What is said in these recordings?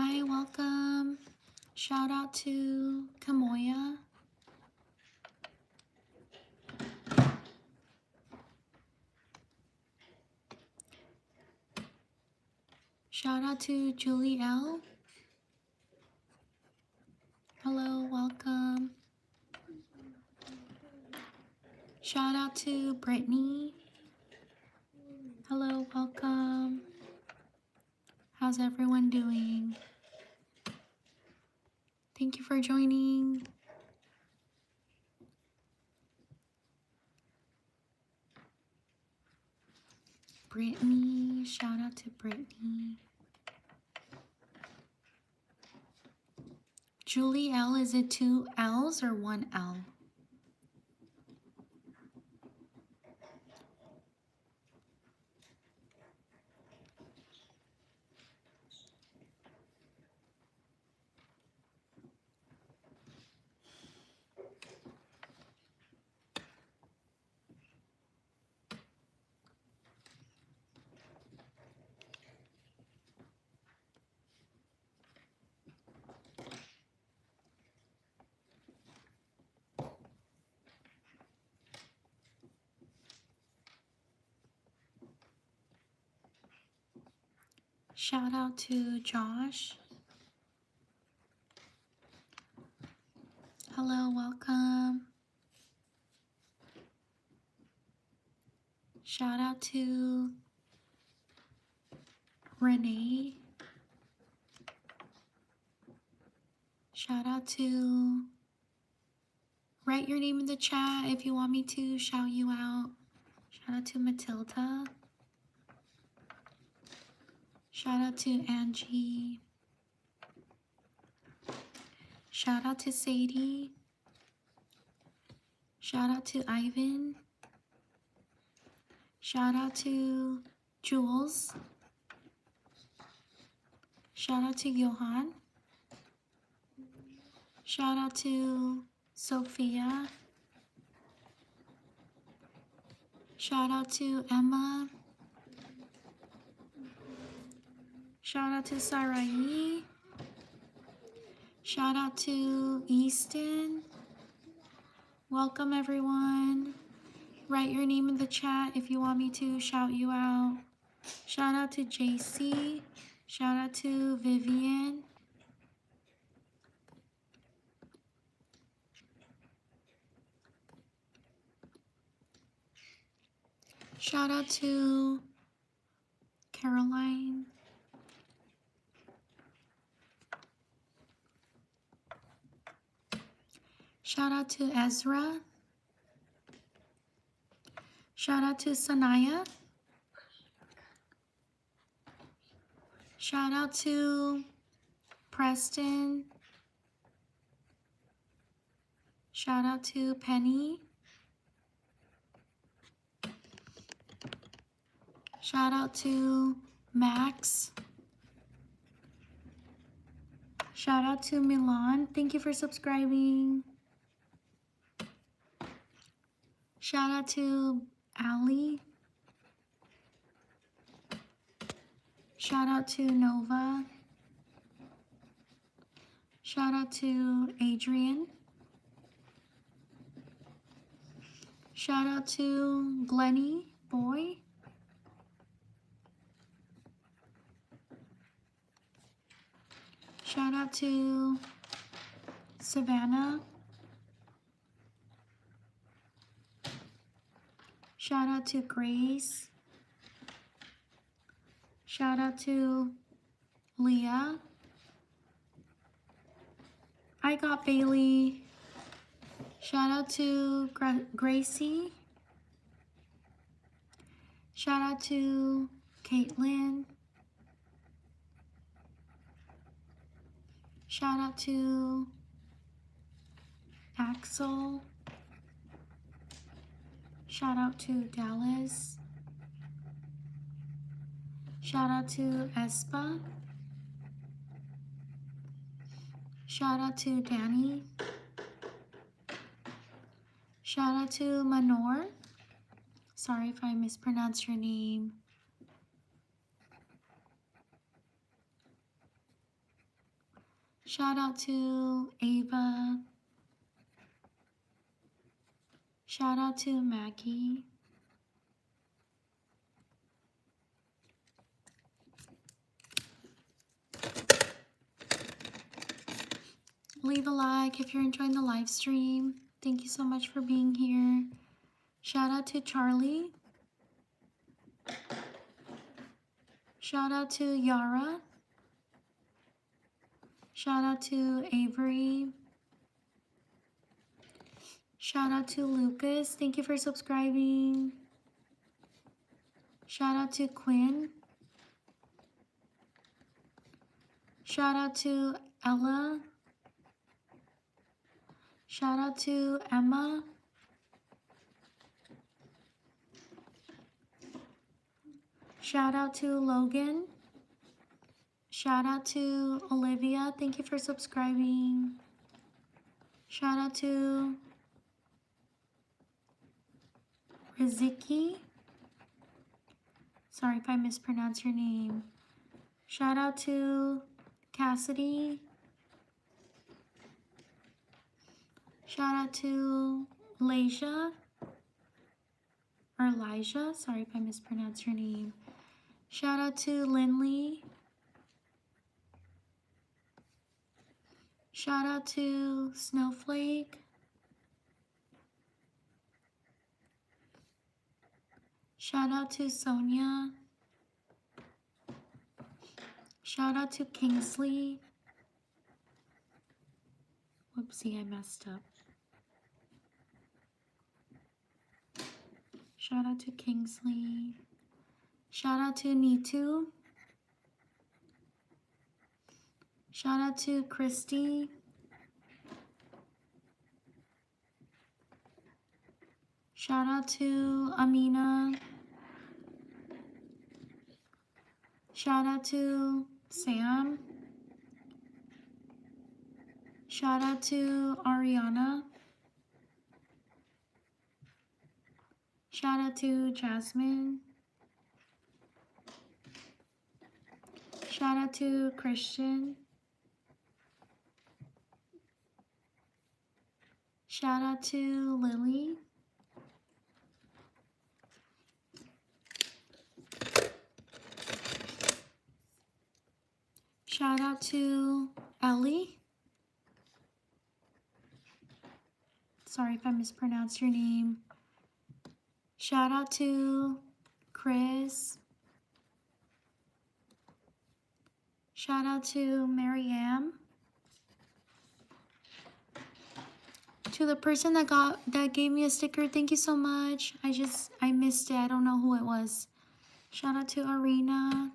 Hi, welcome. Shout out to Kamoya. Shout out to Julie L. Hello, welcome. Shout out to Brittany. Hello, welcome. How's everyone doing? Thank you for joining. Brittany, shout out to Brittany. Julie L, is it 2 L's or 1 L? Shout out to Josh. Hello, welcome. Shout out to Renee. Shout out to, write your name in the chat if you want me to shout you out. Shout out to Matilda. Shout out to Angie. Shout out to Sadie. Shout out to Ivan. Shout out to Jules. Shout out to Johan. Shout out to Sophia. Shout out to Emma. Shout out to Sarai. Shout out to Easton. Welcome everyone. Write your name in the chat if you want me to shout you out. Shout out to JC. Shout out to Vivian. Shout out to Caroline. Shout out to Ezra. Shout out to Sanaya. Shout out to Preston. Shout out to Penny. Shout out to Max. Shout out to Milan. Thank you for subscribing. Shout out to Ali. Shout out to Nova. Shout out to Adrian. Shout out to Glennie Boy. Shout out to Savannah. Shout out to Grace. Shout out to Leah. I got Bailey. Shout out to Gracie. Shout out to Caitlin. Shout out to Axel. Shout out to Dallas. Shout out to Espa. Shout out to Danny. Shout out to Manor. Sorry if I mispronounced your name. Shout out to Ava. Shout out to Maggie. Leave a like if you're enjoying the live stream. Thank you so much for being here. Shout out to Charlie. Shout out to Yara. Shout out to Avery. Shout out to Lucas. Thank you for subscribing. Shout out to Quinn. Shout out to Ella. Shout out to Emma. Shout out to Logan. Shout out to Olivia. Thank you for subscribing. Shout out to Riziki. Sorry if I mispronounce your name. Shout out to Cassidy. Shout out to Elijah. Sorry if I mispronounce your name. Shout out to Lindley. Shout out to Snowflake. Shout out to Sonia. Shout out to Kingsley. Whoopsie, I messed up. Shout out to Kingsley. Shout out to Nitu. Shout out to Christy. Shout out to Amina. Shout out to Sam. Shout out to Ariana. Shout out to Jasmine. Shout out to Christian. Shout out to Lily. Shout out to Ellie. Sorry if I mispronounced your name. Shout out to Chris. Shout out to Marianne. To the person that gave me a sticker, thank you so much. I missed it. I don't know who it was. Shout out to Arena.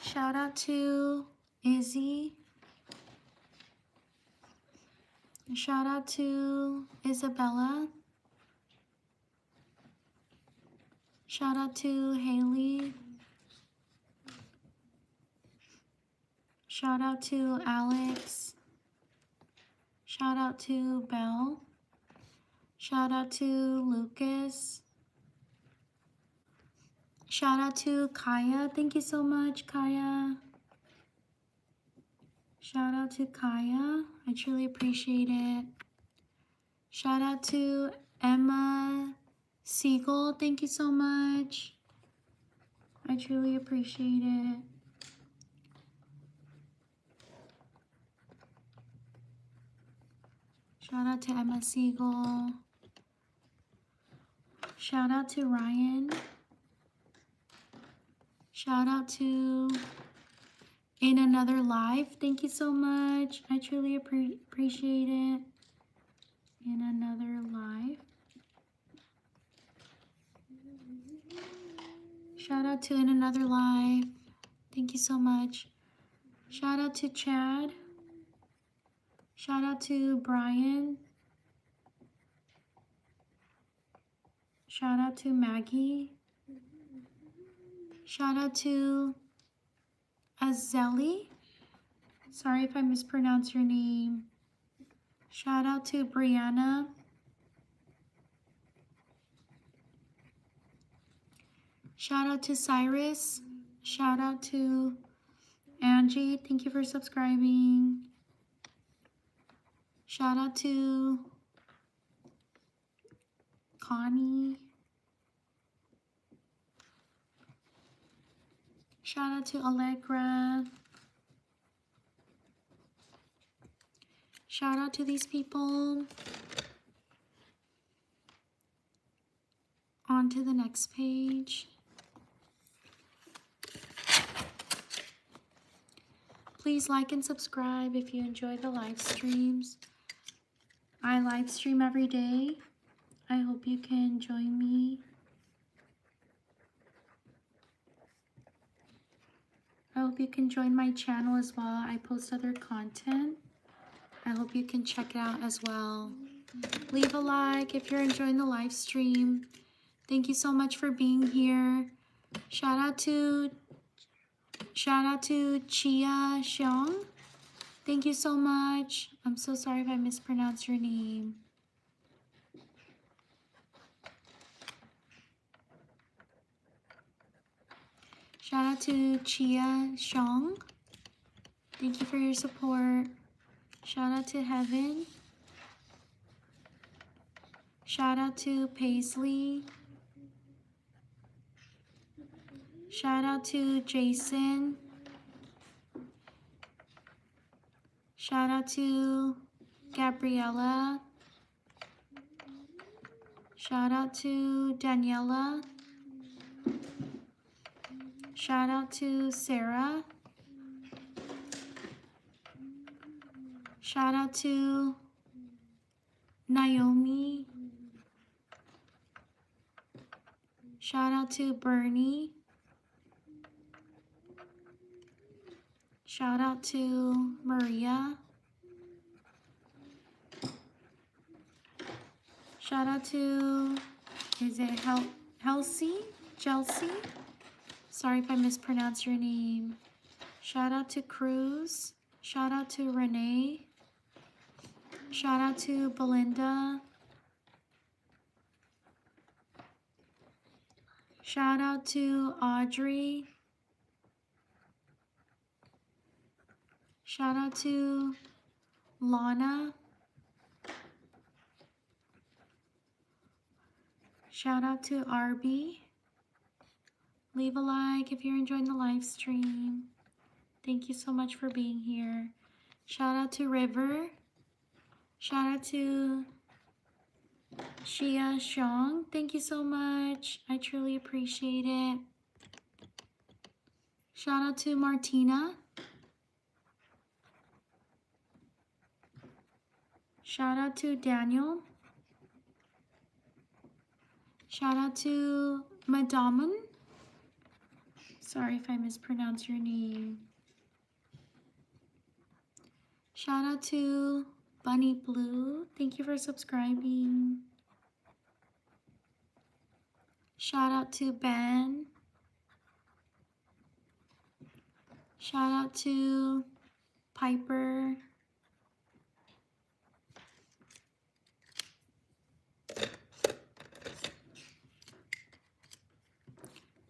Shout out to Izzy. Shout out to Isabella. Shout out to Haley. Shout out to Alex. Shout out to Belle. Shout out to Lucas. Shout out to Kaya. Thank you so much, Kaya. Shout out to Kaya. I truly appreciate it. Shout out to Emma Siegel. Thank you so much. I truly appreciate it. Shout out to Emma Siegel. Shout out to Ryan. Shout out to In Another Life. Thank you so much. I truly appreciate it. In Another Life. Shout out to In Another Life. Thank you so much. Shout out to Chad. Shout out to Brian. Shout out to Maggie. Shout out to Azeli. Sorry if I mispronounce your name. Shout out to Brianna. Shout out to Cyrus. Shout out to Angie, thank you for subscribing. Shout out to Connie. Shout out to Allegra. Shout out to these people. On to the next page. Please like and subscribe if you enjoy the live streams. I live stream every day. I hope you can join me. I hope you can join my channel as well. I post other content. I hope you can check it out as well. Leave a like if you're enjoying the live stream. Thank you so much for being here. Shout out to Chia Xiong. Thank you so much. I'm so sorry if I mispronounced your name. Shout out to Chia Xiong. Thank you for your support. Shout out to Heaven. Shout out to Paisley. Shout out to Jason. Shout out to Gabriella. Shout out to Daniela. Shout out to Sarah. Shout out to Naomi. Shout out to Bernie. Shout out to Maria. Shout out to, is it Chelsea? Sorry if I mispronounced your name. Shout out to Cruz. Shout out to Renee. Shout out to Belinda. Shout out to Audrey. Shout out to Lana. Shout out to Arby. Leave a like if you're enjoying the live stream. Thank you so much for being here. Shout out to River. Shout out to Xia Xiong. Thank you so much. I truly appreciate it. Shout out to Martina. Shout out to Daniel. Shout out to Madaman. Sorry if I mispronounced your name. Shout out to Bunny Blue. Thank you for subscribing. Shout out to Ben. Shout out to Piper.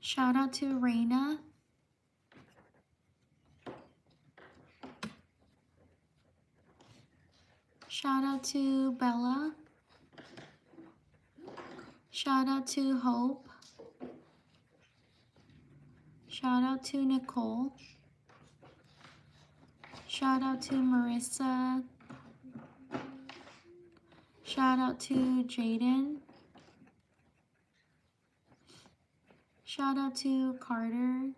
Shout out to Raina. Shout out to Bella. Shout out to Hope. Shout out to Nicole. Shout out to Marissa. Shout out to Jaden. Shout out to Carter.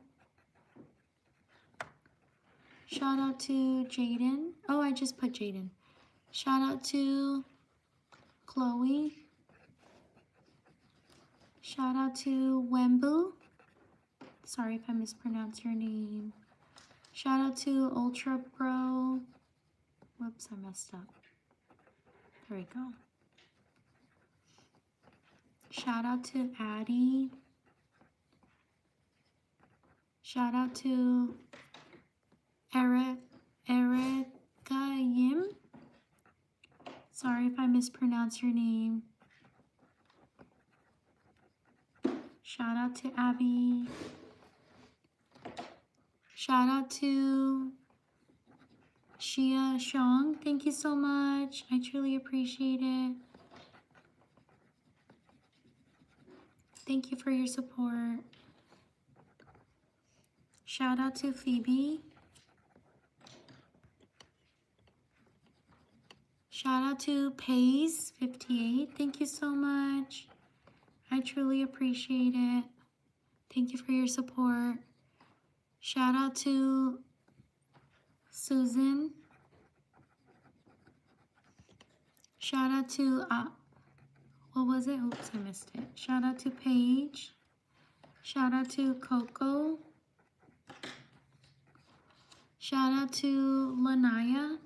Shout out to Jaden. Oh, I just put Jaden. Shout out to Chloe. Shout out to Wembu. Sorry if I mispronounced your name. Shout out to Ultra Pro. Whoops, I messed up. There we go. Shout out to Addie. Shout out to Erica Yim. Sorry if I mispronounced your name. Shout out to Abby. Shout out to Shia Shong. Thank you so much. I truly appreciate it. Thank you for your support. Shout out to Phoebe. Shout out to Pays58. Thank you so much. I truly appreciate it. Thank you for your support. Shout out to Susan. Shout out to, what was it? Oops, I missed it. Shout out to Paige. Shout out to Coco. Shout out to Lanaya.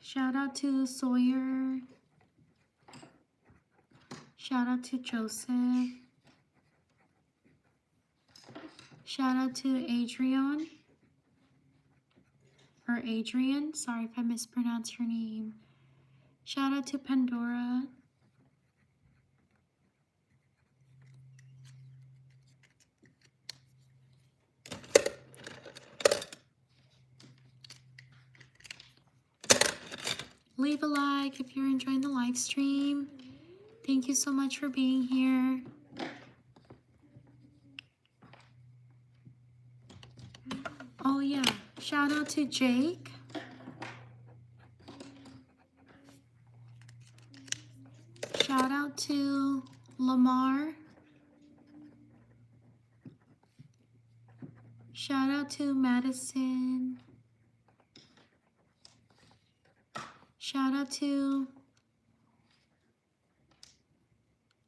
Shout out to Sawyer. Shout out to Joseph. Shout out to Adrian. Or Adrian. Sorry if I mispronounced her name. Shout out to Pandora. Leave a like if you're enjoying the live stream. Thank you so much for being here. Oh yeah, shout out to Jake. Shout out to Lamar. Shout out to Madison. Shout out to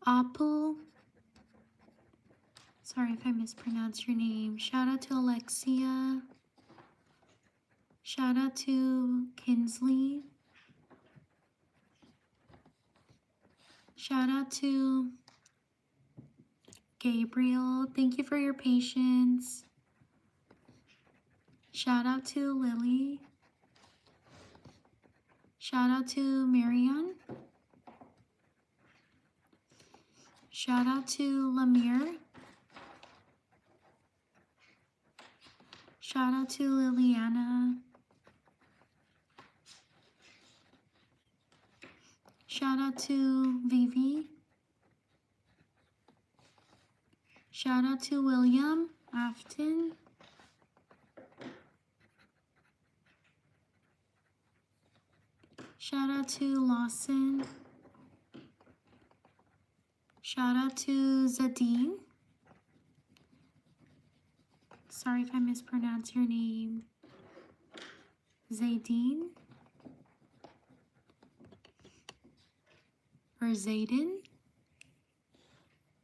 Apu. Sorry if I mispronounced your name. Shout out to Alexia. Shout out to Kinsley. Shout out to Gabriel. Thank you for your patience. Shout out to Lily. Shout out to Marianne. Shout out to Lemire. Shout out to Liliana. Shout out to Vivi. Shout out to William Afton. Shout out to Lawson. Shout out to Zadine. Sorry if I mispronounced your name. Zadine. Or Zayden.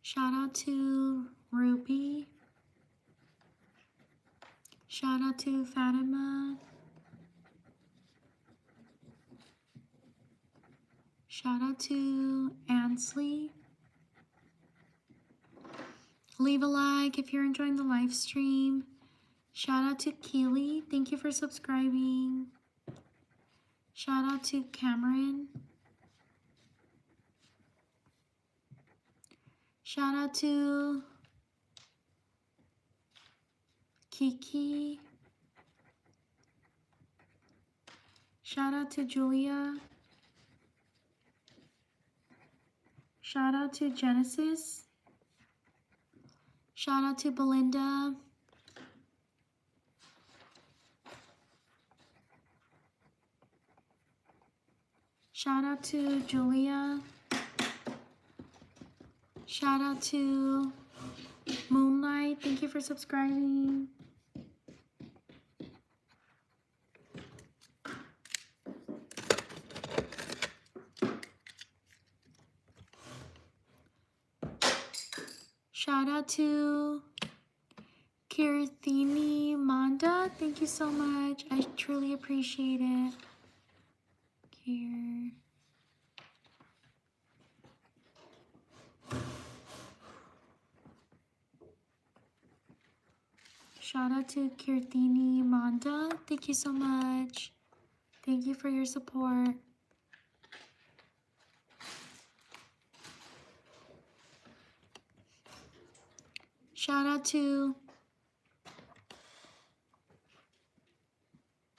Shout out to Ruby. Shout out to Fatima. Shout out to Ansley. Leave a like if you're enjoying the live stream. Shout out to Keely. Thank you for subscribing. Shout out to Cameron. Shout out to Kiki. Shout out to Julia. Shout out to Genesis. Shout out to Belinda. Shout out to Julia. Shout out to Moonlight. Thank you for subscribing. Shout out to Kirthini Manda. Thank you so much. I truly appreciate it. Here. Shout out to Kirthini Manda. Thank you so much. Thank you for your support. Shout out to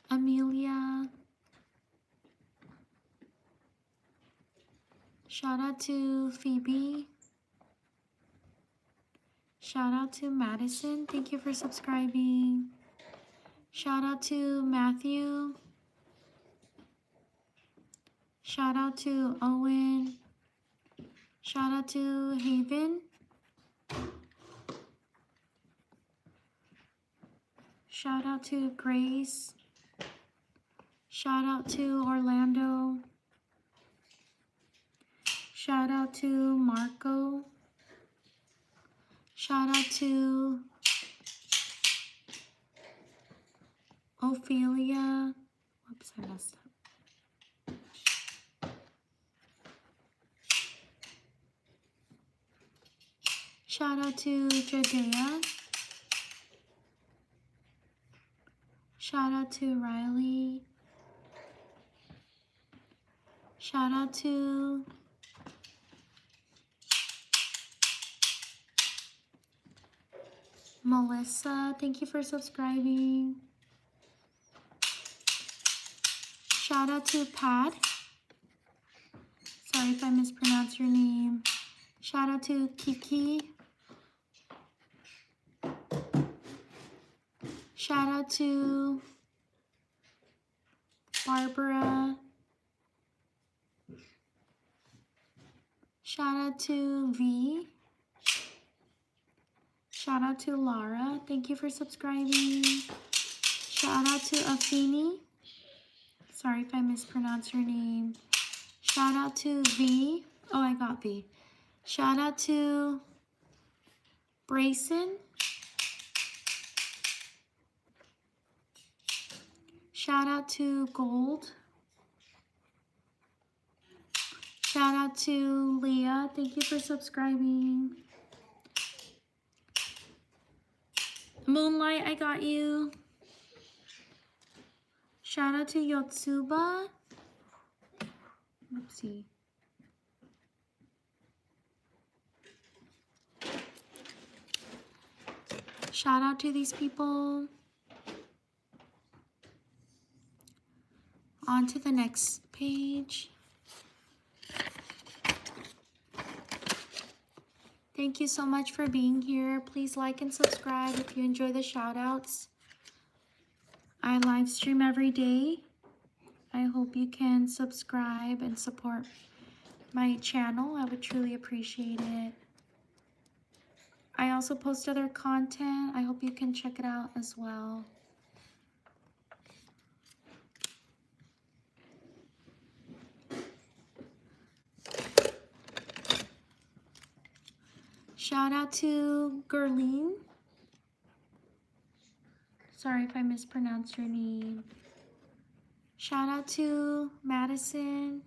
Amelia. Shout out to Phoebe. Shout out to Madison. Thank you for subscribing. Shout out to Matthew. Shout out to Owen. Shout out to Haven. Shout out to Grace. Shout out to Orlando. Shout out to Marco. Shout out to Ophelia. Whoops, I messed up. Shout out to Jadea. Shout out to Riley. Shout out to Melissa. Thank you for subscribing. Shout out to Pat. Sorry if I mispronounce your name. Shout out to Kiki. Shout out to Barbara. Shout out to V. Shout out to Lara. Thank you for subscribing. Shout out to Afini. Sorry if I mispronounce your name. Shout out to V. Oh, I got V. Shout out to Brayson. Shout out to Gold. Shout out to Leah. Thank you for subscribing. Moonlight, I got you. Shout out to Yotsuba. Oopsie. Shout out to these people. On to the next page. Thank you so much for being here. Please like and subscribe if you enjoy the shout outs. I live stream every day. I hope you can subscribe and support my channel. I would truly appreciate it. I also post other content. I hope you can check it out as well. Shout out to Gerline. Sorry if I mispronounced your name. Shout out to Madison.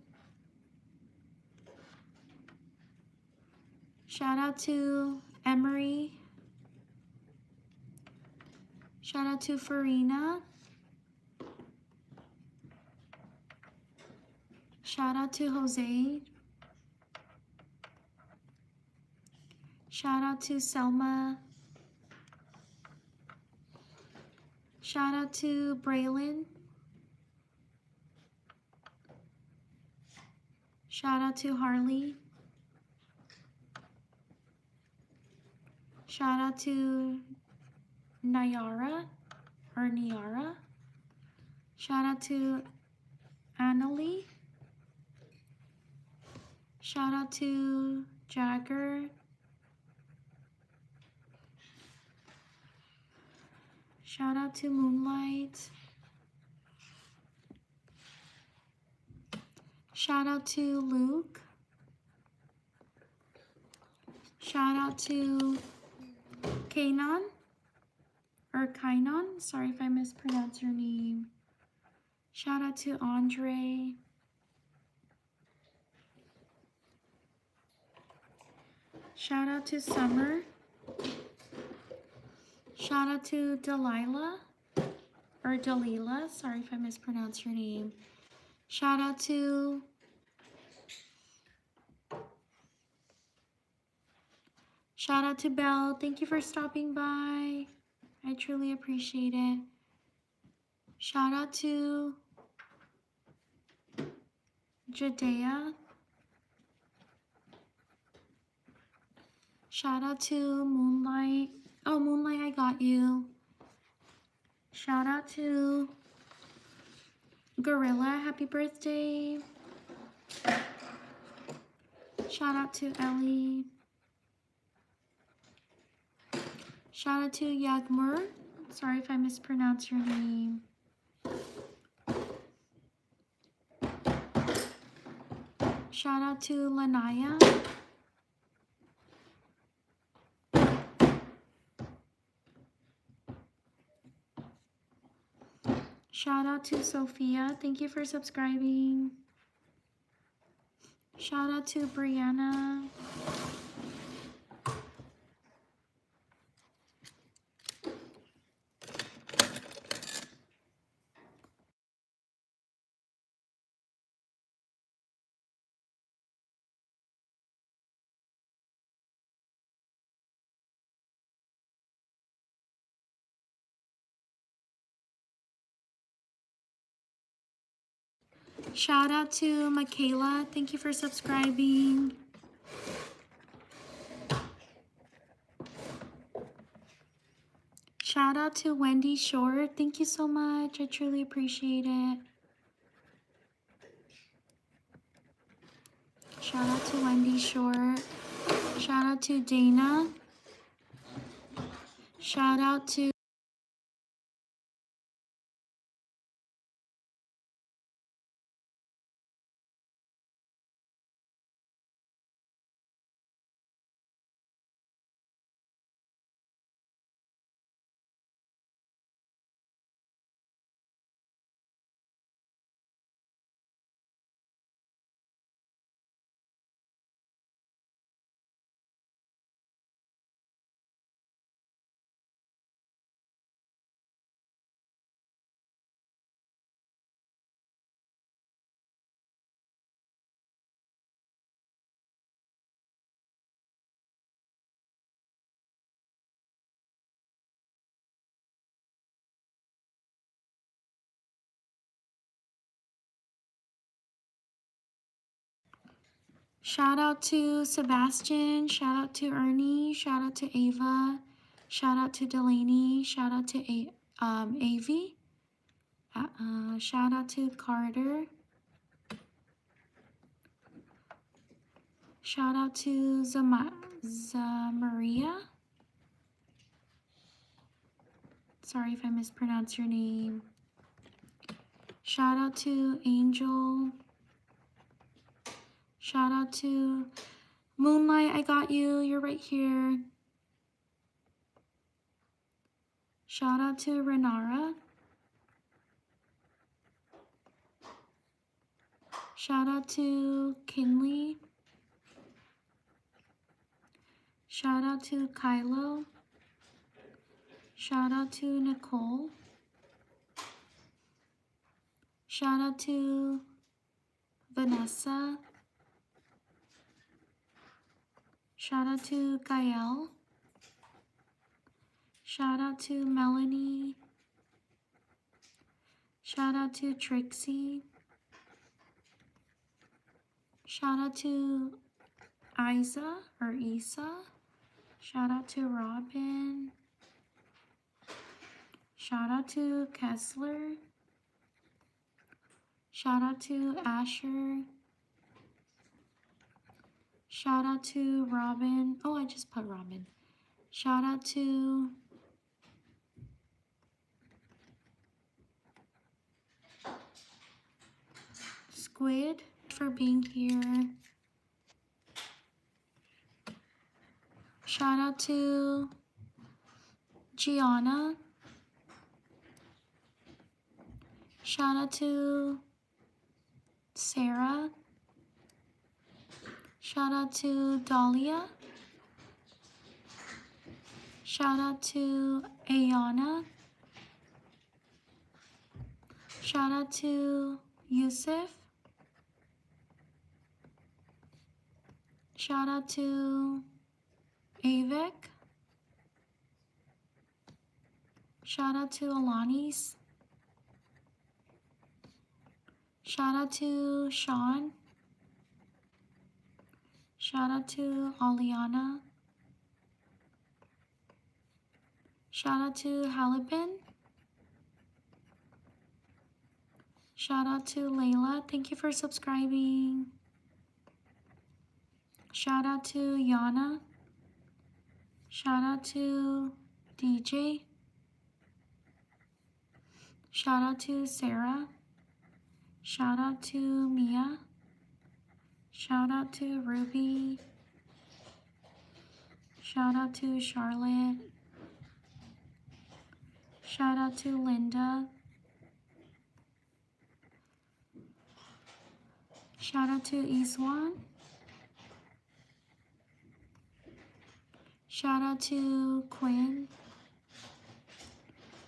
Shout out to Emery. Shout out to Farina. Shout out to Jose. Shout out to Selma. Shout out to Braylon. Shout out to Harley. Shout out to Nayara or Niara. Shout out to Annalie. Shout out to Jagger. Shout out to Moonlight. Shout out to Luke. Shout out to Kainon or Kainon. Sorry if I mispronounced your name. Shout out to Andre. Shout out to Summer. Shout out to Delilah or Dalila. Sorry if I mispronounced your name. Shout out to Shout out to Belle. Thank you for stopping by. I truly appreciate it. Shout out to Jadea. Shout out to Moonlight. Oh, Moonlight, I got you. Shout out to Gorilla. Happy birthday. Shout out to Ellie. Shout out to Yagmur. Sorry if I mispronounce your name. Shout out to Lanaya. Shout out to Sophia. Thank you for subscribing. Shout out to Brianna. Shout out to Michaela. Thank you for subscribing. Shout out to Wendy Short. Thank you so much. I truly appreciate it. Shout out to Wendy Short. Shout out to Dana. Shout out to Sebastian. Shout out to Ernie. Shout out to Ava. Shout out to Delaney. Shout out to Avi. Shout out to Carter. Shout out to Zamaria. Sorry if I mispronounce your name. Shout out to Angel. Shout out to Moonlight. I got you. You're right here. Shout out to Renara. Shout out to Kinley. Shout out to Kylo. Shout out to Nicole. Shout out to Vanessa. Shout out to Gael. Shout out to Melanie. Shout out to Trixie. Shout out to Isa or Isa. Shout out to Robin. Shout out to Kessler. Shout out to Asher. Shout out to Robin. Oh, I just put Robin. Shout out to Squid for being here. Shout out to Gianna. Shout out to Sarah. Shout out to Dahlia. Shout out to Ayana. Shout out to Yusuf. Shout out to Avik. Shout out to Alanis. Shout out to Sean. Shout out to Aliana. Shout out to Halibin. Shout out to Layla. Thank you for subscribing. Shout out to Yana. Shout out to DJ. Shout out to Sarah. Shout out to Mia. Shout out to Ruby. Shout out to Charlotte. Shout out to Linda. Shout out to Iswan. Shout out to Quinn.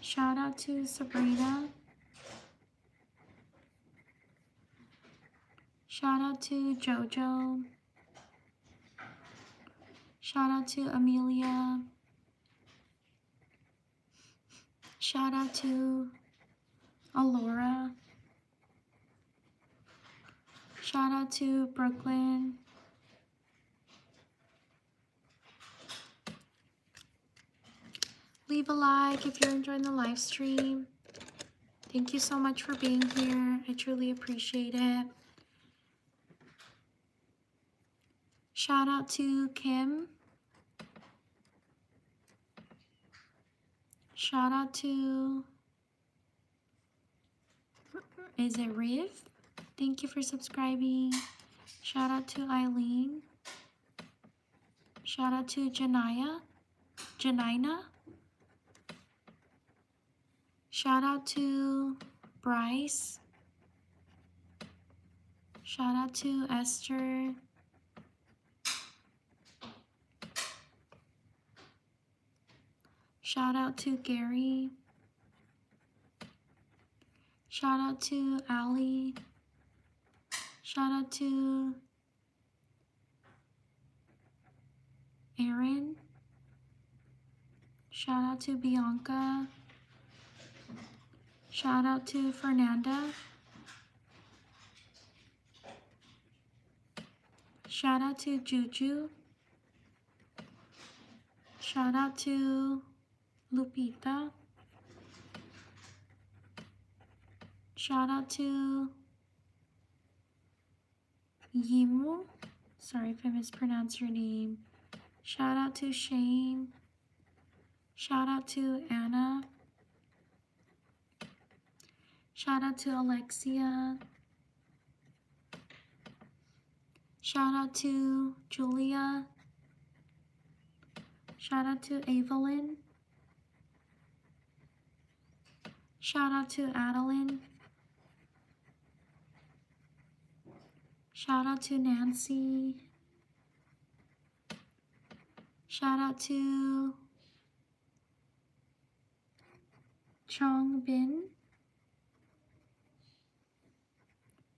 Shout out to Sabrina. Shout out to Jojo. Shout out to Amelia. Shout out to Alora. Shout out to Brooklyn. Leave a like if you're enjoying the live stream. Thank you so much for being here. I truly appreciate it. Shout out to Kim. Shout out to, is it Riv? Thank you for subscribing. Shout out to Eileen. Shout out to Janina. Shout out to Bryce. Shout out to Esther. Shout out to Gary. Shout out to Ali. Shout out to Aaron. Shout out to Bianca. Shout out to Fernanda. Shout out to Juju. Shout out to Lupita. Shout out to Yimu. Sorry if I mispronounced your name. Shout out to Shane. Shout out to Anna. Shout out to Alexia. Shout out to Julia. Shout out to Evelyn. Shout out to Adeline. Shout out to Nancy. Shout out to Chong Bin.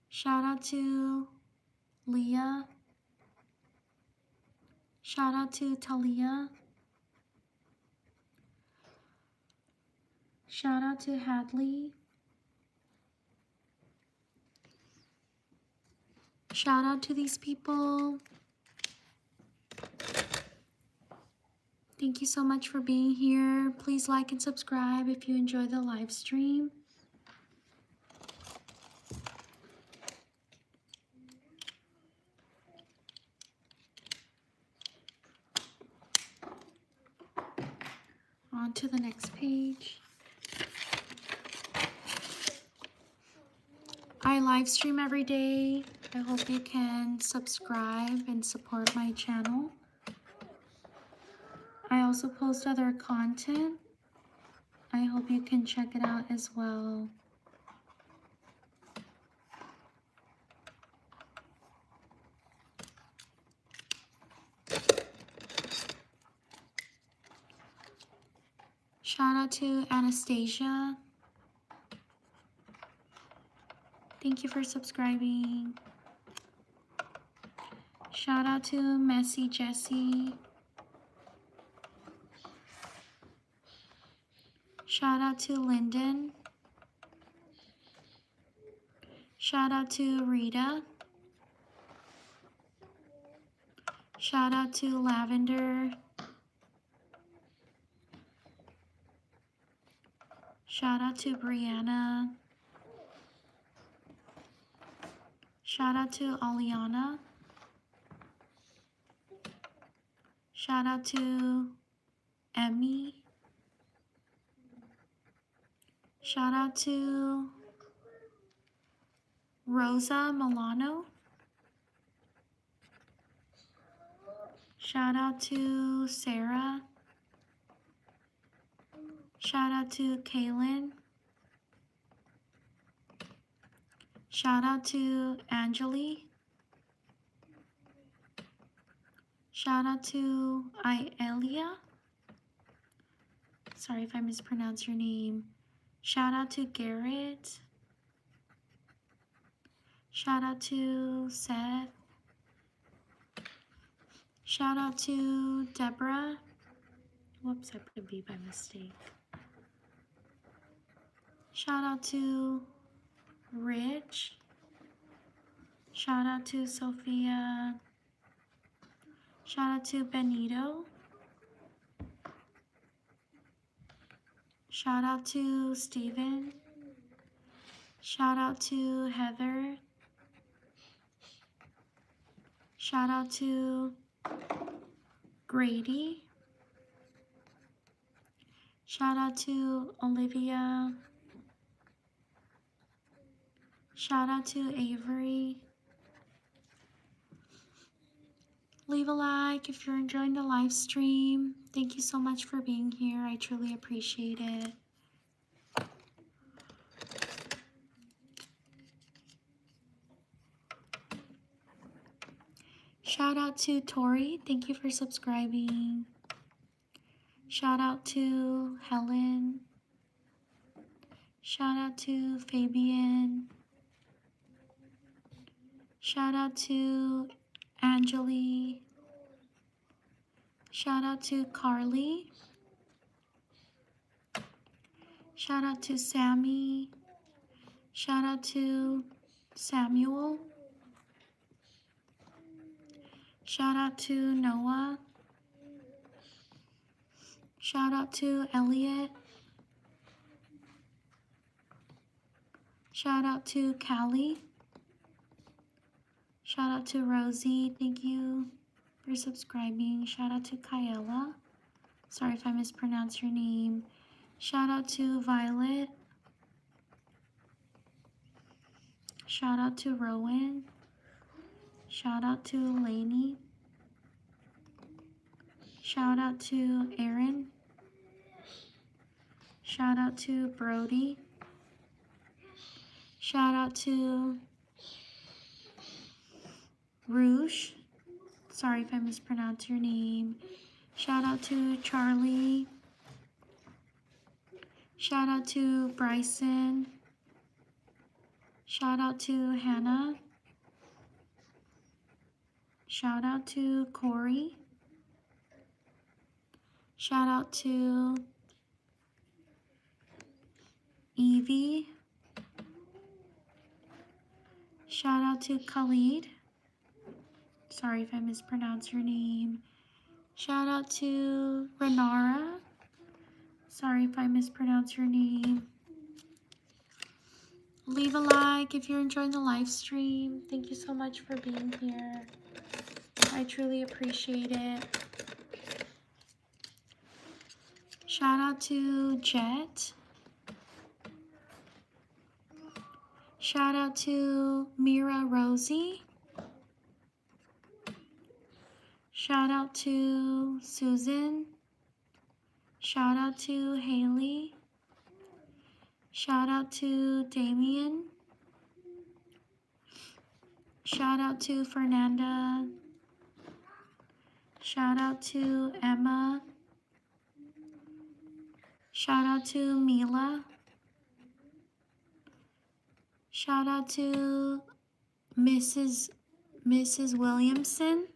Shout out to Leah. Shout out to Talia. Shout out to Hadley. Shout out to these people. Thank you so much for being here. Please like and subscribe if you enjoy the live stream. On to the next page. I live stream every day. I hope you can subscribe and support my channel. I also post other content. I hope you can check it out as well. Shout out to Anastasia. Thank you for subscribing. Shout out to Messy Jessie. Shout out to Lyndon. Shout out to Rita. Shout out to Lavender. Shout out to Brianna. Shout out to Aliana. Shout out to Emmy. Shout out to Rosa Milano. Shout out to Sarah. Shout out to Kaylin. Shout out to Angeli. Shout out to Ielia. Sorry if I mispronounce your name. Shout out to Garrett. Shout out to Seth. Shout out to Deborah. Whoops, I put a B by mistake. Shout out to Rich. Shout out to Sophia. Shout out to Benito. Shout out to Steven. Shout out to Heather. Shout out to Grady. Shout out to Olivia. Shout out to Avery. Leave a like if you're enjoying the live stream. Thank you so much for being here. I truly appreciate it. Shout out to Tori. Thank you for subscribing. Shout out to Helen. Shout out to Fabian. Shout out to Angeli. Shout out to Carly. Shout out to Sammy. Shout out to Samuel. Shout out to Noah. Shout out to Elliot. Shout out to Callie. Shout out to Rosie. Thank you for subscribing. Shout out to Kyella. Sorry if I mispronounced your name. Shout out to Violet. Shout out to Rowan. Shout out to Lainey. Shout out to Aaron. Shout out to Brody. Shout out to Rouge. Sorry if I mispronounced your name. Shout out to Charlie. Shout out to Bryson. Shout out to Hannah. Shout out to Corey. Shout out to Evie. Shout out to Khalid. Sorry if I mispronounced your name. Shout out to Renara. Sorry if I mispronounced your name. Leave a like if you're enjoying the live stream. Thank you so much for being here. I truly appreciate it. Shout out to Jet. Shout out to Mira Rosie. Shout out to Susan. Shout out to Haley. Shout out to Damien. Shout out to Fernanda. Shout out to Emma. Shout out to Mila. Shout out to Mrs. Williamson.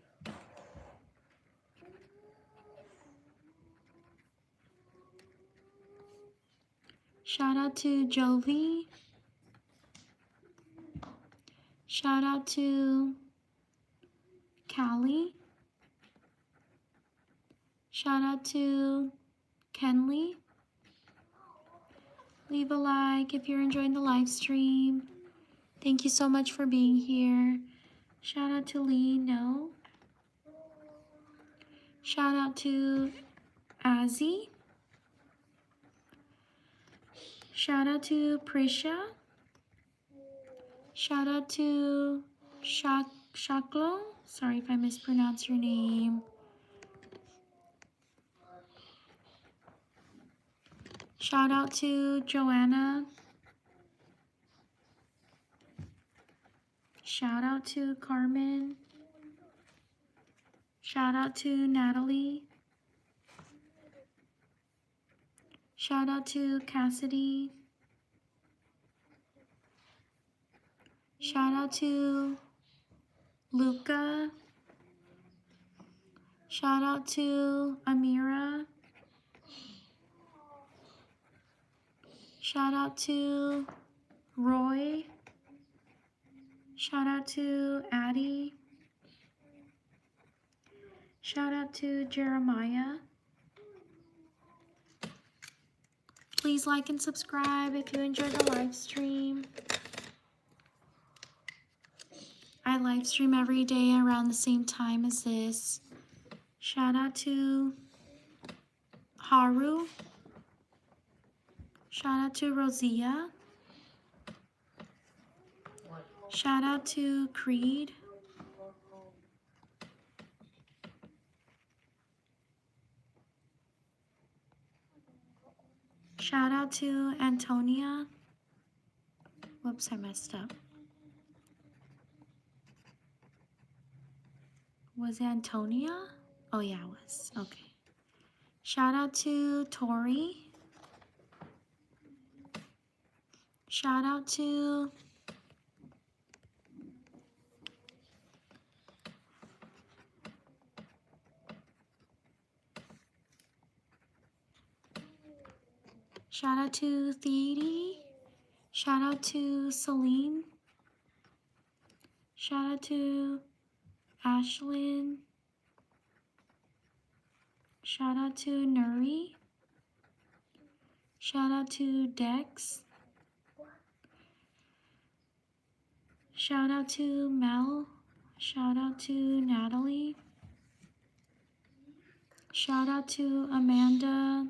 out to Jovi. Shout out to Callie. Shout out to Kenley. Leave a like if you're enjoying the live stream. Thank you so much for being here. Shout out to Lee. No. Shout out to Azzy. Shout out to Prisha. Shout out to Shaklo. Sorry if I mispronounce your name. Shout out to Joanna. Shout out to Carmen. Shout out to Natalie. Shout out to Cassidy. Shout out to Luca. Shout out to Amira. Shout out to Roy. Shout out to Addie. Shout out to Jeremiah. Please like and subscribe if you enjoyed the live stream. I live stream every day around the same time as this. Shout out to Haru. Shout out to Rosia. Shout out to Creed. Shout out to Antonia. Whoops, I messed up. Was it Antonia? Oh yeah, it was. Okay. Shout out to Tori. Shout out to Theedy. Shout out to Celine. Shout out to Ashlyn. Shout out to Nuri. Shout out to Dex. Shout out to Mel. Shout out to Natalie. Shout out to Amanda.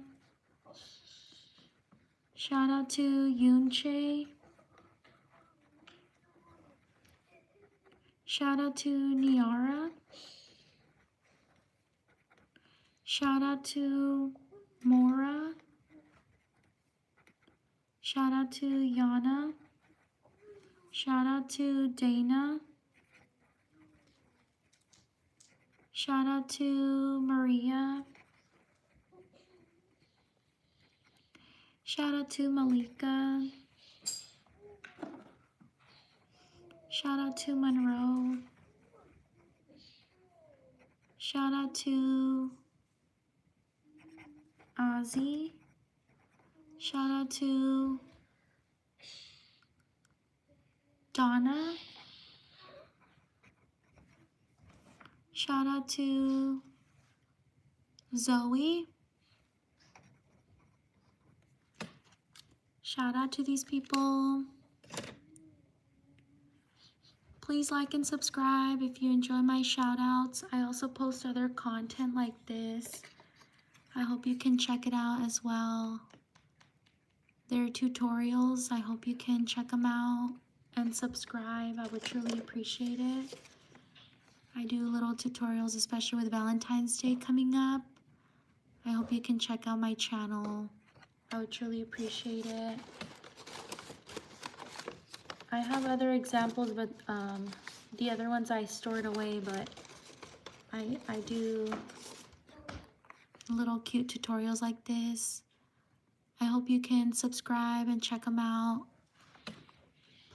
Shout out to Yunche. Shout out to Niara. Shout out to Mora. Shout out to Yana. Shout out to Dana. Shout out to Maria. Shout out to Malika. Shout out to Monroe. Shout out to Ozzy. Shout out to Donna. Shout out to Zoe. Shout out to these people. Please like and subscribe if you enjoy my shout outs. I also post other content like this. I hope you can check it out as well. They're tutorials. I hope you can check them out and subscribe. I would truly appreciate it. I do little tutorials, especially with Valentine's Day coming up. I hope you can check out my channel. I would truly appreciate it. I have other examples, but the other ones I stored away, but I do little cute tutorials like this. I hope you can subscribe and check them out.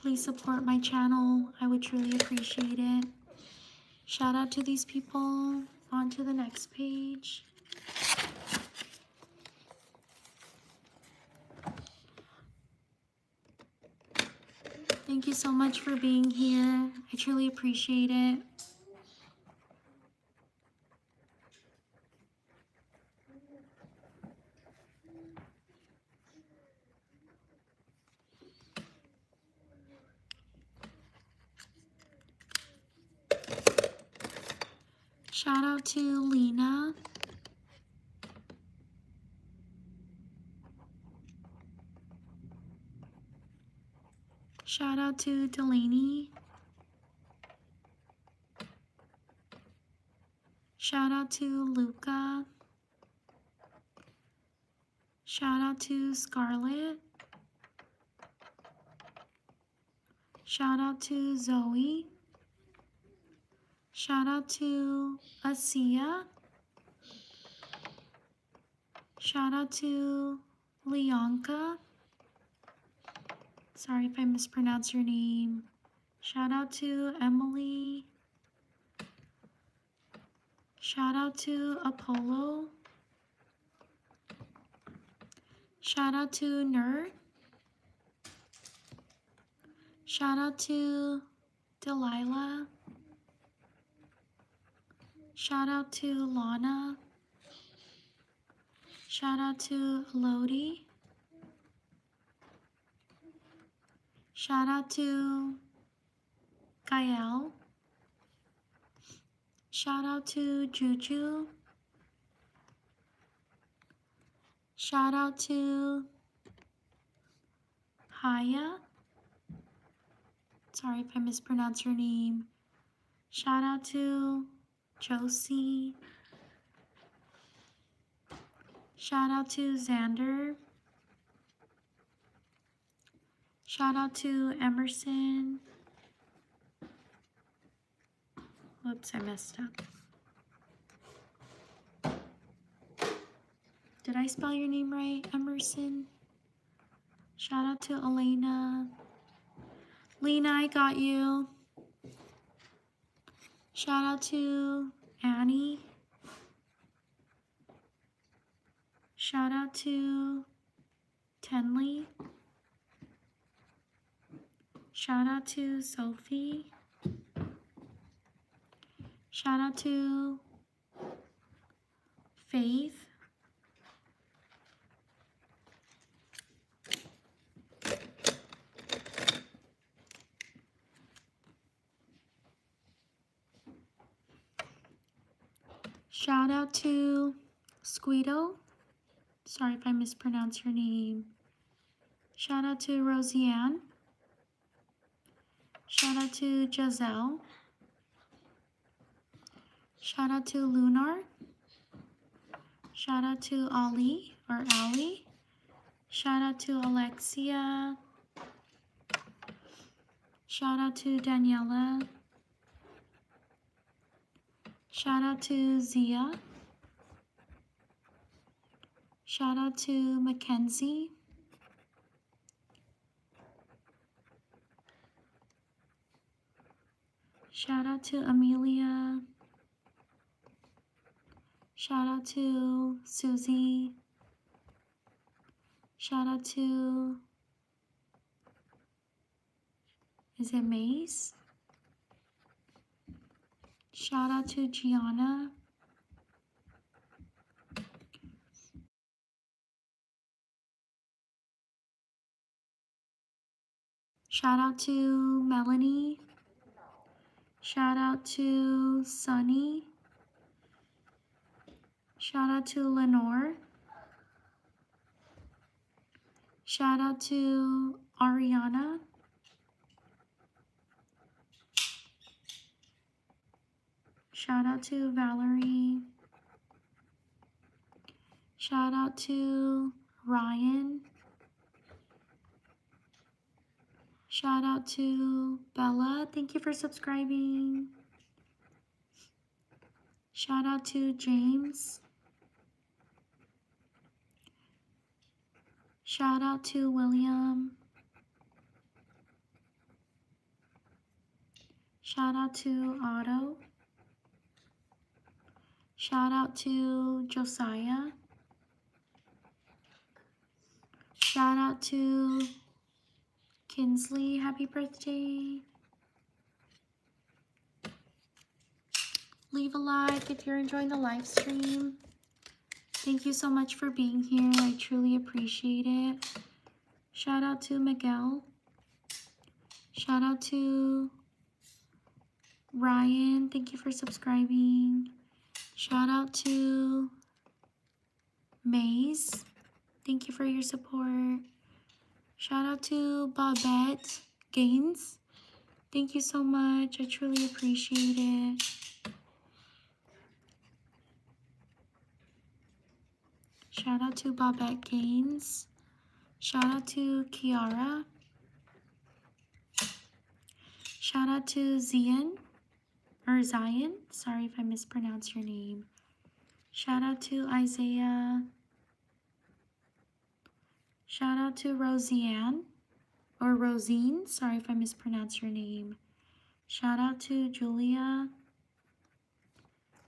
Please support my channel. I would truly appreciate it. Shout out to these people. On to the next page. Thank you so much for being here. I truly appreciate it. Shout out to Lena. Shout out to Delaney. Shout out to Luca. Shout out to Scarlett. Shout out to Zoe. Shout out to Asia. Shout out to Leonka. Sorry if I mispronounce your name. Shout out to Emily. Shout out to Apollo. Shout out to Nerd. Shout out to Delilah. Shout out to Lana. Shout out to Lodi. Shout out to Gael. Shout out to Juju. Shout out to Haya. Sorry if I mispronounce your name. Shout out to Josie. Shout out to Xander. Shout out to Emerson. Whoops, I messed up. Did I spell your name right, Emerson? Shout out to Elena. Lena, I got you. Shout out to Annie. Shout out to Tenley. Shout out to Sophie. Shout out to Faith. Shout out to Squeedo. Sorry if I mispronounce your name. Shout out to Roseanne. Shout out to Giselle. Shout out to Lunar. Shout out to Ali or Ali. Shout out to Alexia. Shout out to Daniela. Shout out to Zia. Shout out to Mackenzie. Shout out to Amelia. Shout out to Susie. Shout out to, is it Mace? Shout out to Gianna. Shout out to Melanie. Shout out to Sunny. Shout out to Lenore. Shout out to Ariana. Shout out to Valerie. Shout out to Ryan. Shout out to Bella. Thank you for subscribing. Shout out to James. Shout out to William. Shout out to Otto. Shout out to Josiah. Shout out to Kinsley, happy birthday. Leave a like if you're enjoying the live stream. Thank you so much for being here. I truly appreciate it. Shout out to Miguel. Shout out to Ryan. Thank you for subscribing. Shout out to Maze. Thank you for your support. Shout out to Babette Gaines. Thank you so much. I truly appreciate it. Shout out to Babette Gaines. Shout out to Kiara. Shout out to Zion. Sorry if I mispronounce your name. Shout out to Isaiah. Shout out to Rosine. Sorry if I mispronounce your name. Shout out to Julia.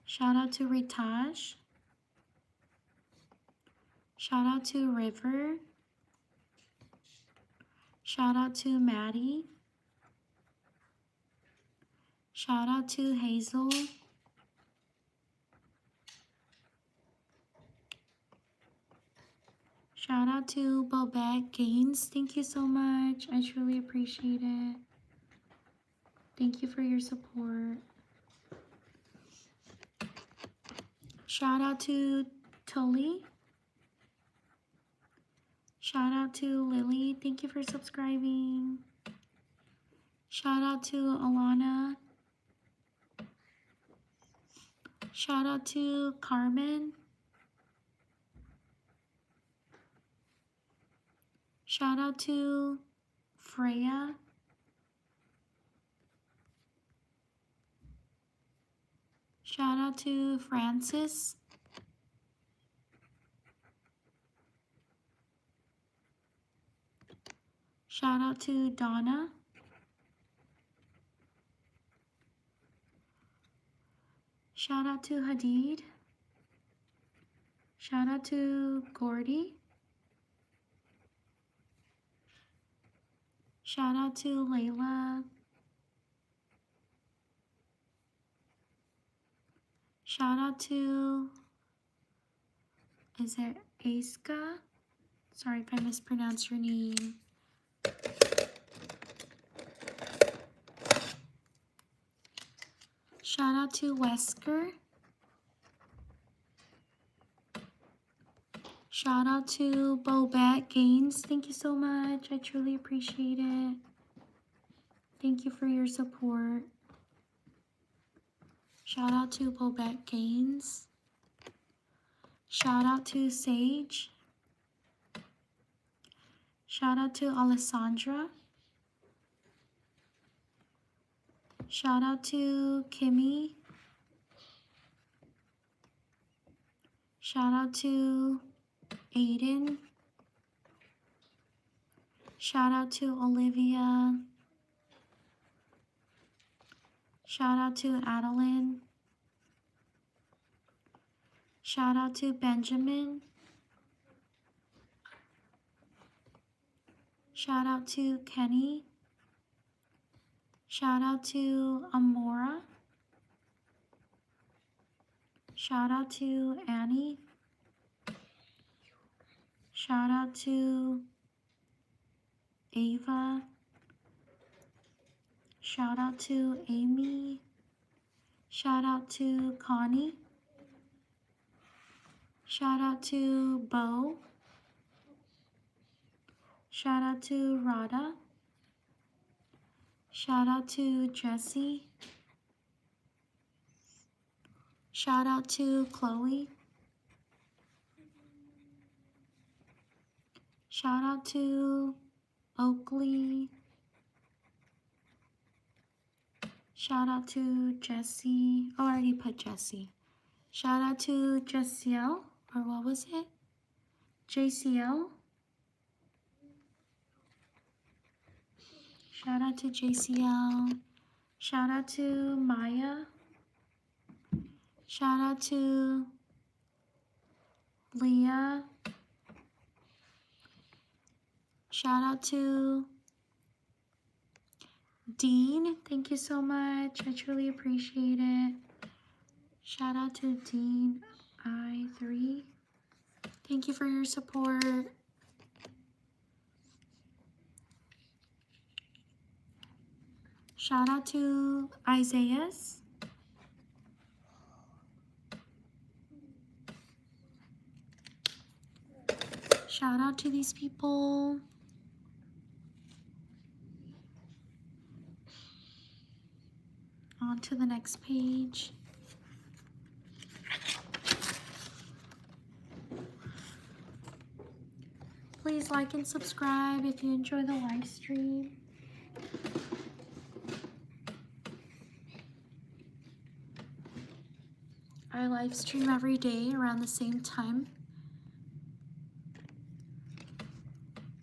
Shout out to Ritaj. Shout out to River. Shout out to Maddie. Shout out to Hazel. Shout out to Babette Gaines. Thank you so much. I truly appreciate it. Thank you for your support. Shout out to Tully. Shout out to Lily. Thank you for subscribing. Shout out to Alana. Shout out to Carmen. Shout out to Freya. Shout out to Francis. Shout out to Donna. Shout out to Hadid. Shout out to Gordy. Shout out to Layla. Shout out to, is it Aska? Sorry if I mispronounced your name. Shout out to Wesker. Shout out to Babette Gaines. Thank you so much. I truly appreciate it. Thank you for your support. Shout out to Babette Gaines. Shout out to Sage. Shout out to Alessandra. Shout out to Kimmy. Shout out to Aiden. Shout out to Olivia. Shout out to Adeline. Shout out to Benjamin. Shout out to Kenny. Shout out to Amora. Shout out to Annie. Shout out to Ava. Shout out to Amy. Shout out to Connie. Shout out to Bo. Shout out to Radha. Shout out to Jessie. Shout out to Chloe. Shout out to Oakley. Shout out to Jessie. Oh, I already put Jessie. Shout out to Jessiel, or what was it? JCL. Shout out to JCL. Shout out to Maya. Shout out to Leah. Shout out to Dean, thank you so much. I truly appreciate it. Shout out to Dean I3. Thank you for your support. Shout out to Isaiah's. Shout out to these people. On to the next page. Please like and subscribe if you enjoy the live stream. I live stream every day around the same time.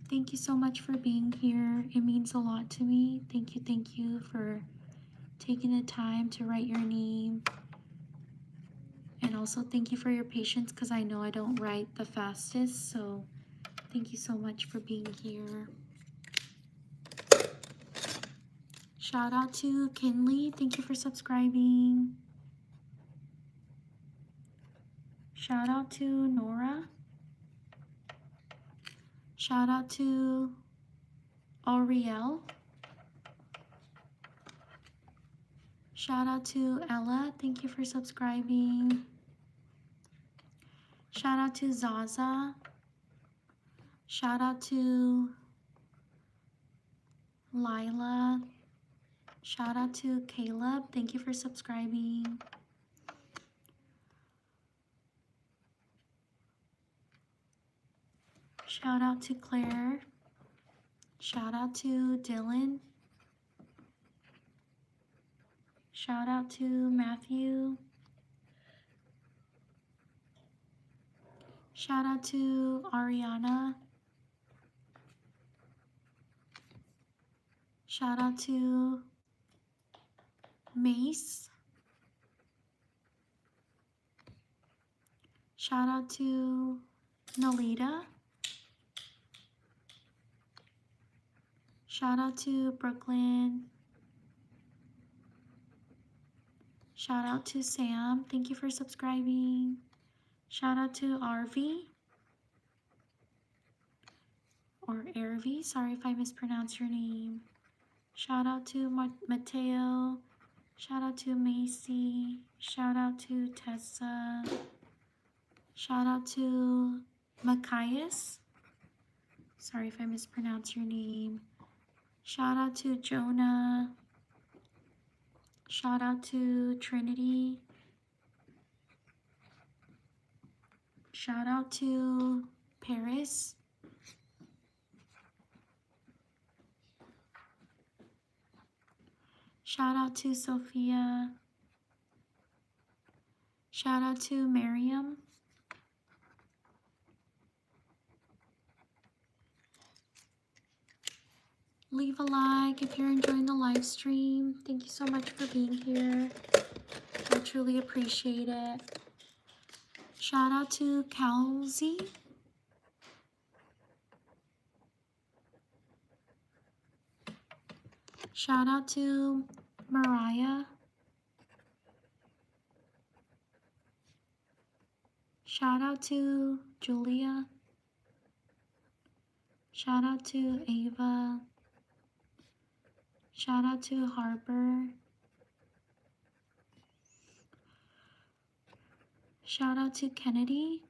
Thank you so much for being here. It means a lot to me. Thank you for taking the time to write your name. And also thank you for your patience because I know I don't write the fastest. So thank you so much for being here. Shout out to Kinley. Thank you for subscribing. Shout out to Nora. Shout out to Ariel. Shout out to Ella. Thank you for subscribing. Shout out to Zaza. Shout out to Lila. Shout out to Caleb. Thank you for subscribing. Shout out to Claire. Shout out to Dylan. Shout out to Matthew. Shout out to Ariana. Shout out to Mace. Shout out to Nalita. Shout out to Brooklyn. Shout out to Sam. Thank you for subscribing. Shout out to RV. Or Ervi. Sorry if I mispronounce your name. Shout out to Mateo. Shout out to Macy. Shout out to Tessa. Shout out to Machias. Sorry if I mispronounce your name. Shout out to Jonah. Shout out to Trinity. Shout out to Paris. Shout out to Sophia. Shout out to Miriam. Leave a like if you're enjoying the live stream. Thank you so much for being here. I truly appreciate it. Shout out to Kelsey. Shout out to Mariah. Shout out to Julia. Shout out to Ava. Shout out to Harper. Shout out to Kennedy.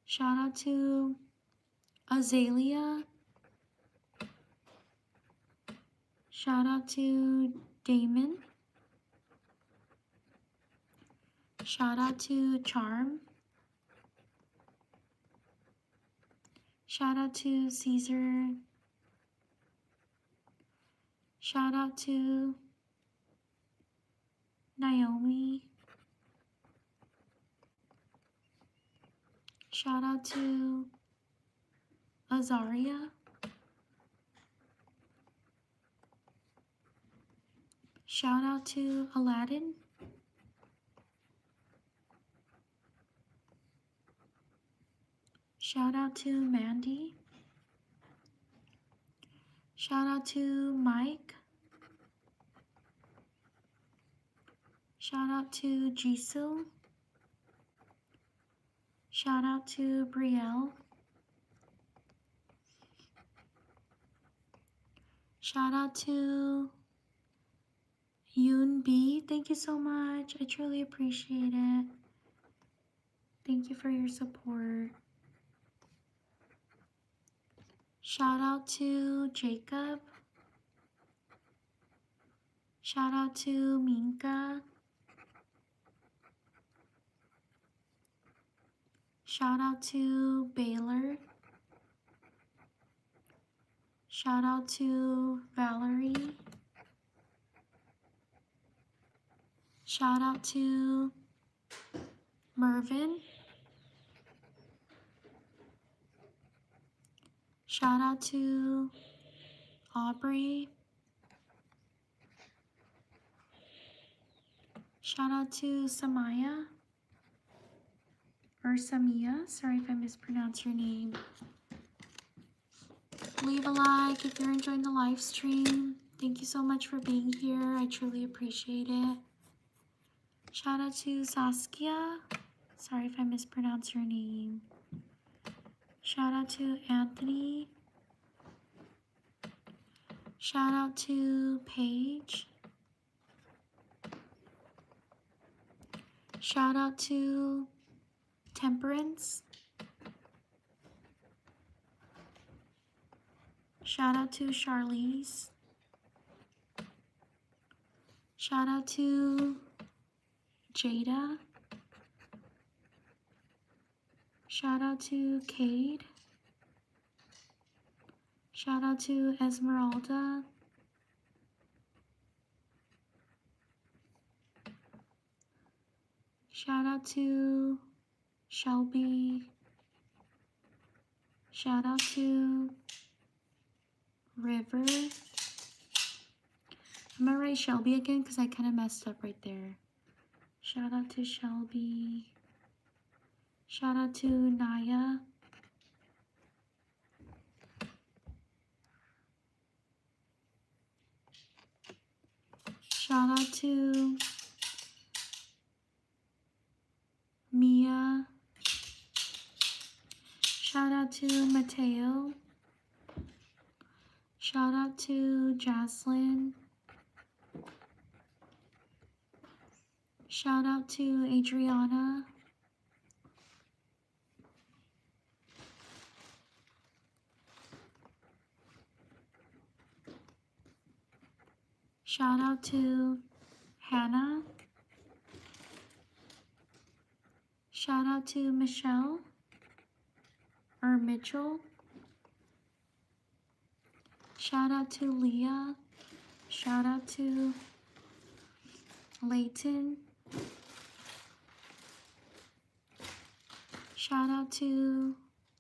Shout out to Azalea. Shout out to Damon. Shout out to Charm. Shout out to Caesar. Shout out to Naomi. Shout out to Azaria. Shout out to Aladdin. Shout out to Mandy. Shout out to Mike. Shout out to Jisoo. Shout out to Brielle. Shout out to Yoon B. Thank you so much. I truly appreciate it. Thank you for your support. Shout out to Jacob. Shout out to Minka. Shout out to Baylor. Shout out to Valerie. Shout out to Mervin. Shout out to Aubrey. Shout out to Samaya. Or Samia. Sorry if I mispronounced your name. Leave a like if you're enjoying the live stream. Thank you so much for being here. I truly appreciate it. Shout out to Saskia. Sorry if I mispronounced your name. Shout out to Anthony. Shout out to Paige. Shout out to Temperance. Shout out to Charlize. Shout out to Jada. Shout out to Cade. Shout out to Esmeralda. Shout out to Shelby. Shout out to River. I'm gonna write Shelby again because I kind of messed up right there. Shout out to Shelby. Shout out to Naya. Shout out to Mia. Shout out to Mateo. Shout out to Jocelyn. Shout out to Adriana. Shout out to Hannah. Shout out to Michelle or Mitchell. Shout out to Leah. Shout out to Layton. Shout out to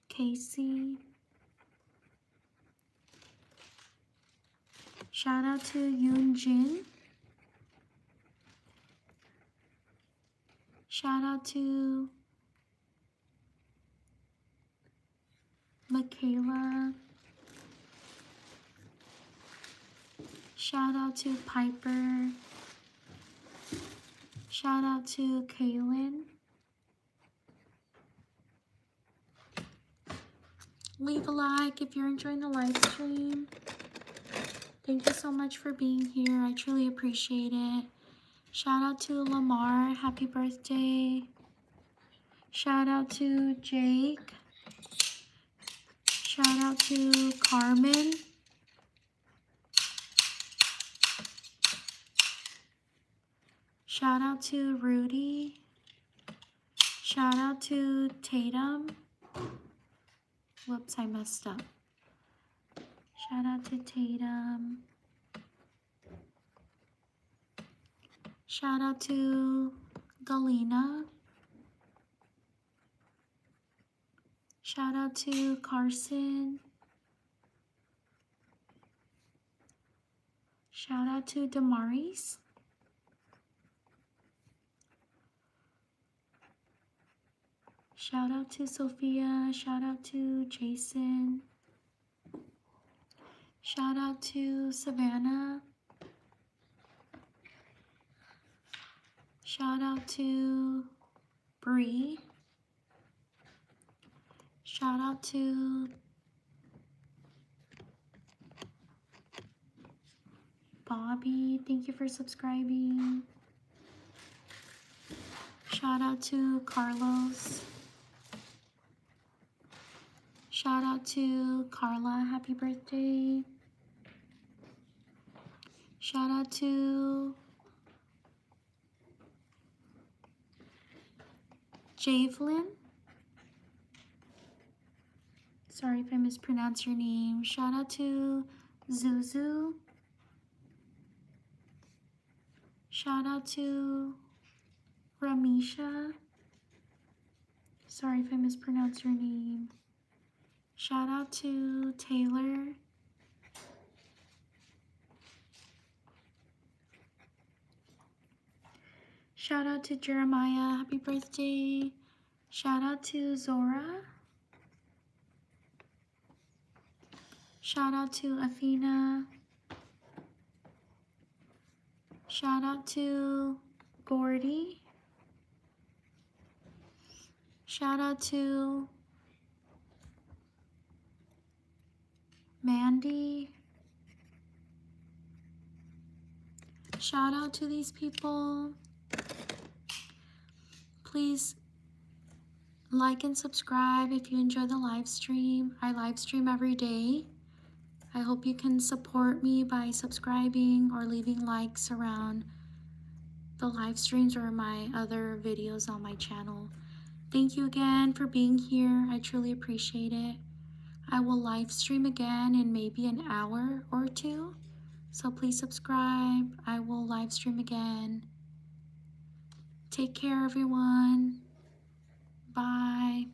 Casey. Shout out to Yoon Jin. Shout out to Michaela. Shout out to Piper. Shout out to Kaylin. Leave a like if you're enjoying the live stream. Thank you so much for being here. I truly appreciate it. Shout out to Lamar. Happy birthday. Shout out to Jake. Shout out to Carmen. Shout out to Rudy. Shout out to Tatum. Whoops, I messed up. Shout out to Tatum. Shout out to Galena. Shout out to Carson. Shout out to Damaris. Shout out to Sophia. Shout out to Jason. Shout out to Savannah. Shout out to Bree. Shout out to Bobby. Thank you for subscribing. Shout out to Carlos. Shout out to Carla. Happy birthday. Shout out to Javelin. Sorry if I mispronounce your name. Shout out to Zuzu. Shout out to Ramisha. Sorry if I mispronounce your name. Shout out to Taylor. Shout out to Jeremiah. Happy birthday. Shout out to Zora. Shout out to Athena. Shout out to Gordy. Shout out to Mandy. Shout out to these people. Please like and subscribe if you enjoy the live stream. I live stream every day. I hope you can support me by subscribing or leaving likes around the live streams or my other videos on my channel. Thank you again for being here. I truly appreciate it. I will live stream again in maybe an hour or two. So please subscribe. I will live stream again. Take care, everyone. Bye.